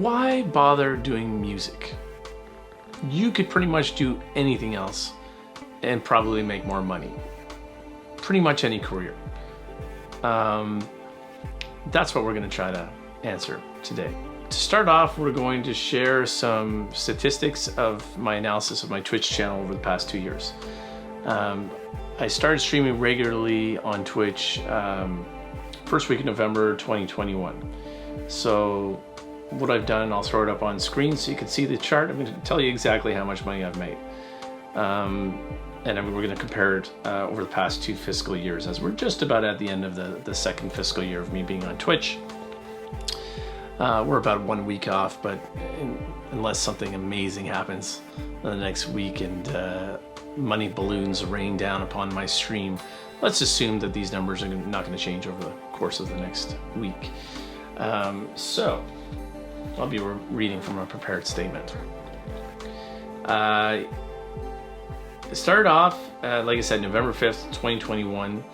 why bother doing music? You could pretty much do anything else and probably make more money. Pretty much any career. That's what we're going to try to answer today. To start off, we're going to share some statistics of my analysis of my Twitch channel over the past 2 years. I started streaming regularly on Twitch first week of November 2021. So what I've done, I'll throw it up on screen so you can see the chart. I'm going to tell you exactly how much money I've made. And we're going to compare it over the past 2 fiscal years, as we're just about at the end of the second fiscal year of me being on Twitch. We're about 1 week off, but unless something amazing happens in the next week and money balloons rain down upon my stream, let's assume that these numbers are not going to change over the course of the next week. So I'll be reading from a prepared statement. It started off, like I said, November 5th, 2021.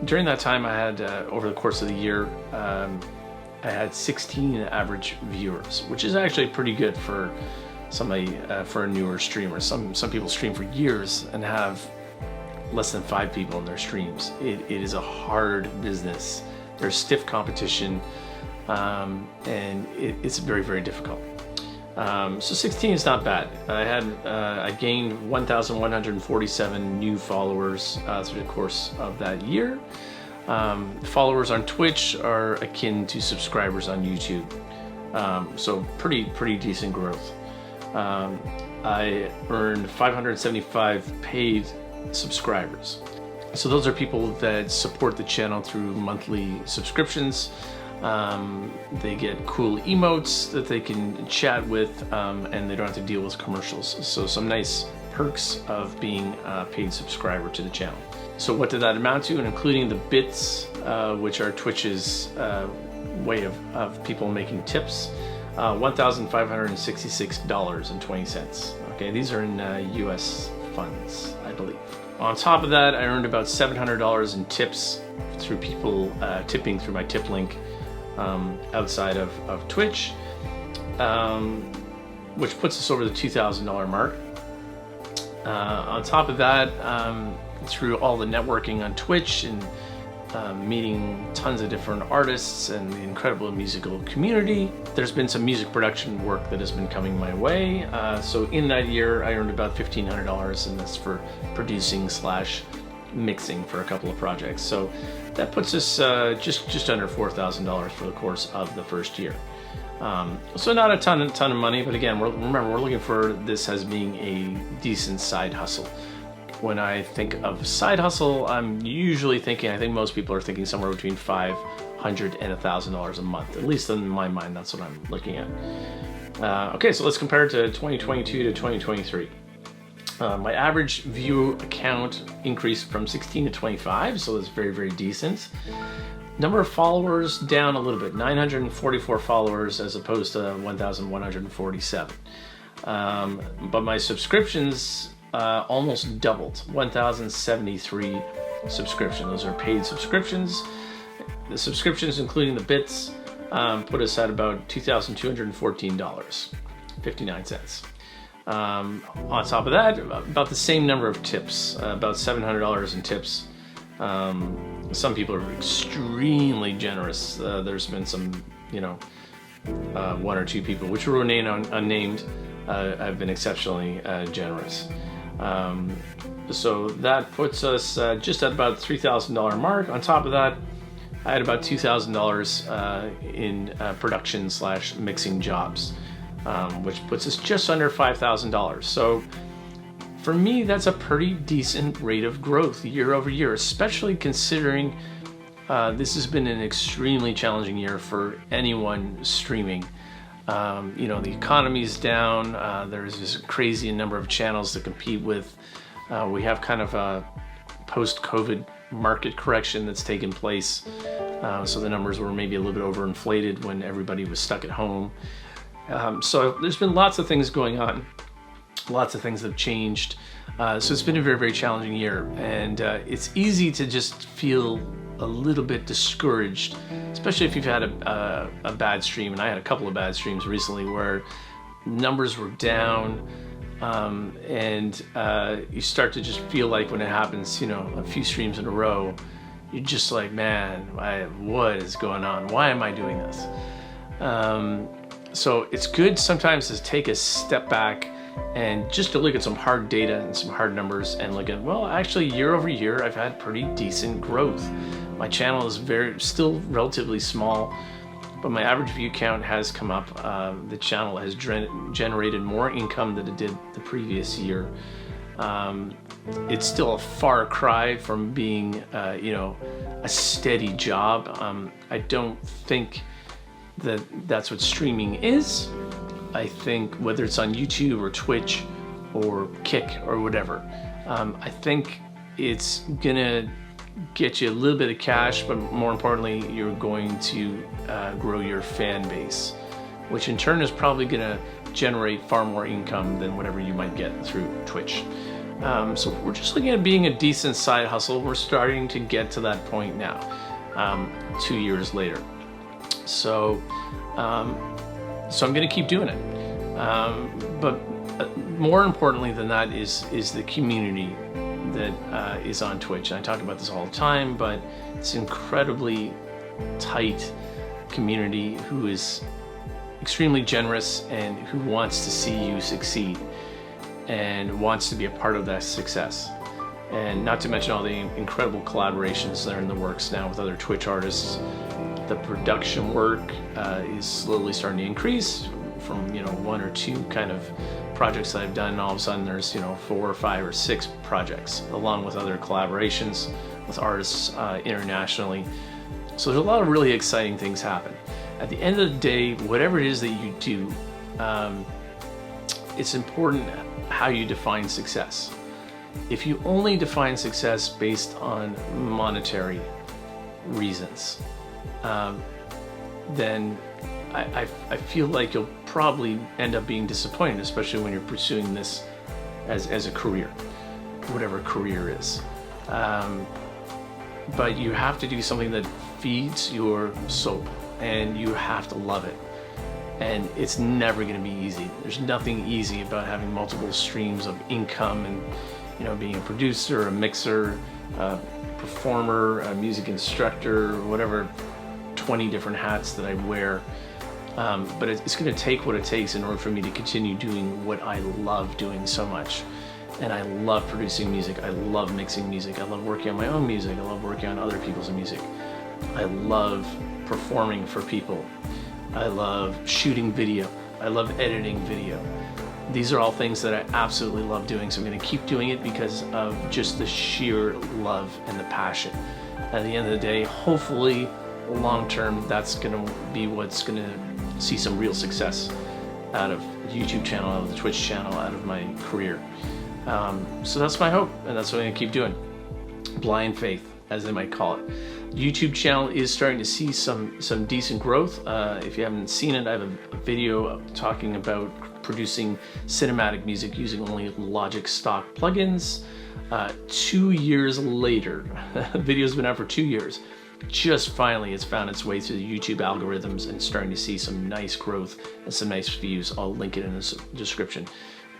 During that time, I had, over the course of the year, I had 16 average viewers, which is actually pretty good for somebody, for a newer streamer. Some people stream for years and have less than 5 people in their streams. It is a hard business. There's stiff competition, and it's very, very difficult. So 16 is not bad. I gained 1,147 new followers through the course of that year. Followers on Twitch are akin to subscribers on YouTube. So pretty decent growth. I earned 575 paid subscribers. So those are people that support the channel through monthly subscriptions. They get cool emotes that they can chat with, and they don't have to deal with commercials. So some nice perks of being a paid subscriber to the channel. So what did that amount to? And including the bits, which are Twitch's way of people making tips, $1,566.20. Okay, these are in US funds, I believe. On top of that, I earned about $700 in tips through people tipping through my tip link outside of Twitch, which puts us over the $2,000 mark. On top of that, through all the networking on Twitch and meeting tons of different artists and the incredible musical community, there's been some music production work that has been coming my way. So in that year, I earned about $1,500, and that's for producing / mixing for a couple of projects. So that puts us just under $4,000 for the course of the first year. So not a ton of money, but again, remember, we're looking for this as being a decent side hustle. When I think of side hustle, I'm usually thinking, I think most people are thinking somewhere between $500 and $1,000 a month. At least in my mind, that's what I'm looking at. Okay, so let's compare it to 2022 to 2023. My average view count increased from 16 to 25, so that's very, very decent. Number of followers down a little bit, 944 followers as opposed to 1,147. But my subscriptions almost doubled, 1,073 subscriptions. Those are paid subscriptions. The subscriptions, including the bits, put us at about $2,214.59. On top of that, about the same number of tips, about $700 in tips. Some people are extremely generous. There's been some, 1 or 2 people, which will remain unnamed, have been exceptionally generous. So that puts us just at about the $3,000 mark. On top of that, I had about $2,000 in production / mixing jobs, which puts us just under $5,000. So for me, that's a pretty decent rate of growth year over year, especially considering this has been an extremely challenging year for anyone streaming. The economy's down. There's this crazy number of channels to compete with. We have kind of a post-COVID market correction that's taken place. So the numbers were maybe a little bit overinflated when everybody was stuck at home. So there's been lots of things going on. Lots of things have changed. So it's been a very, very challenging year. And it's easy to just feel a little bit discouraged, especially if you've had a bad stream. And I had a couple of bad streams recently where numbers were down, and you start to just feel like when it happens, a few streams in a row, you're just like, man, what is going on? Why am I doing this? So it's good sometimes to take a step back and just to look at some hard data and some hard numbers and look at, well, actually year over year, I've had pretty decent growth. My channel is still relatively small, but my average view count has come up. The channel has generated more income than it did the previous year. It's still a far cry from being, a steady job. I don't think that's what streaming is. I think whether it's on YouTube or Twitch or Kick or whatever, I think it's gonna get you a little bit of cash, but more importantly, you're going to grow your fan base, which in turn is probably gonna generate far more income than whatever you might get through Twitch. So we're just looking at being a decent side hustle. We're starting to get to that point now, 2 years later. So I'm going to keep doing it. But more importantly than that is the community that is on Twitch. And I talk about this all the time, but it's an incredibly tight community who is extremely generous and who wants to see you succeed and wants to be a part of that success. And not to mention all the incredible collaborations that are in the works now with other Twitch artists. The production work is slowly starting to increase from 1 or 2 kind of projects that I've done, and all of a sudden there's 4 or 5 or 6 projects, along with other collaborations with artists internationally. So there's a lot of really exciting things happen. At the end of the day, whatever it is that you do, it's important how you define success. If you only define success based on monetary reasons, then I feel like you'll probably end up being disappointed, especially when you're pursuing this as a career, whatever career is. But you have to do something that feeds your soul, and you have to love it. And it's never going to be easy. There's nothing easy about having multiple streams of income and being a producer, a mixer, a performer, a music instructor, whatever 20 different hats that I wear. But it's going to take what it takes in order for me to continue doing what I love doing so much. And I love producing music. I love mixing music. I love working on my own music. I love working on other people's music. I love performing for people. I love shooting video. I love editing video. These are all things that I absolutely love doing, so I'm going to keep doing it because of just the sheer love and the passion. At the end of the day, hopefully, long term, that's going to be what's going to see some real success out of the YouTube channel, out of the Twitch channel, out of my career. So that's my hope, and that's what I'm going to keep doing. Blind faith, as they might call it. YouTube channel is starting to see some decent growth. If you haven't seen it, I have a video talking about producing cinematic music using only Logic stock plugins. 2 years later, the video's been out for 2 years. Just finally, it's found its way through the YouTube algorithms and starting to see some nice growth and some nice views. I'll link it in the description.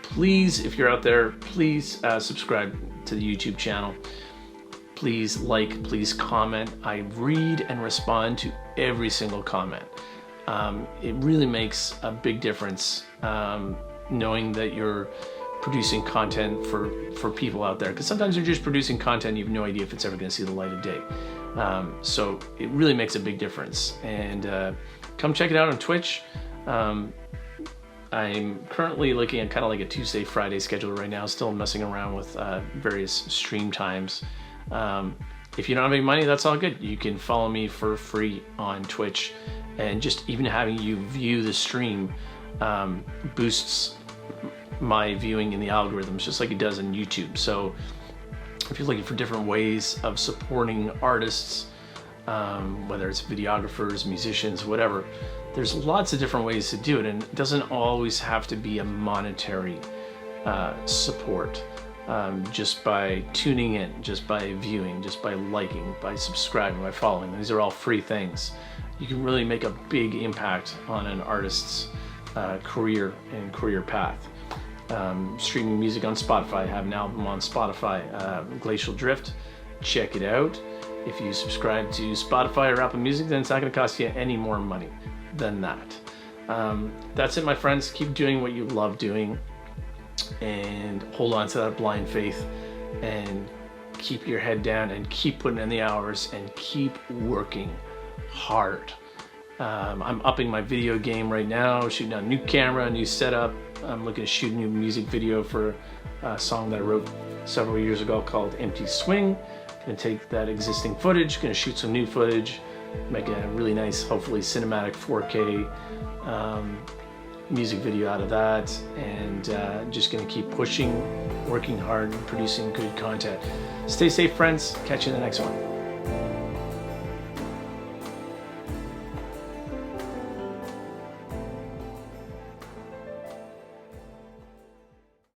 Please, if you're out there, please subscribe to the YouTube channel. Please like, please comment. I read and respond to every single comment. It really makes a big difference knowing that you're producing content for people out there. Because sometimes you're just producing content and you have no idea if it's ever going to see the light of day. So it really makes a big difference. And come check it out on Twitch. I'm currently looking at kind of like a Tuesday, Friday schedule right now, still messing around with various stream times. If you don't have any money, that's all good. You can follow me for free on Twitch, and just even having you view the stream boosts my viewing in the algorithms, just like it does on YouTube. So if you're looking for different ways of supporting artists, whether it's videographers, musicians, whatever, there's lots of different ways to do it, and it doesn't always have to be a monetary support. just by tuning in, just by viewing, just by liking, by subscribing, by following. These are all free things. You can really make a big impact on an artist's career and career path. Streaming music on Spotify. I have an album on Spotify, Glacial Drift. Check it out. If you subscribe to Spotify or Apple Music, then it's not going to cost you any more money than that. That's it, my friends. Keep doing what you love doing, and hold on to that blind faith, and keep your head down, and keep putting in the hours, and keep working hard. I'm upping my video game right now, shooting on a new camera, a new setup. I'm looking to shoot a new music video for a song that I wrote several years ago called Empty Swing. Gonna take that existing footage, gonna shoot some new footage, make a really nice, hopefully cinematic 4K music video out of that, and just gonna keep pushing, working hard, and producing good content. Stay safe, friends. Catch you in the next one.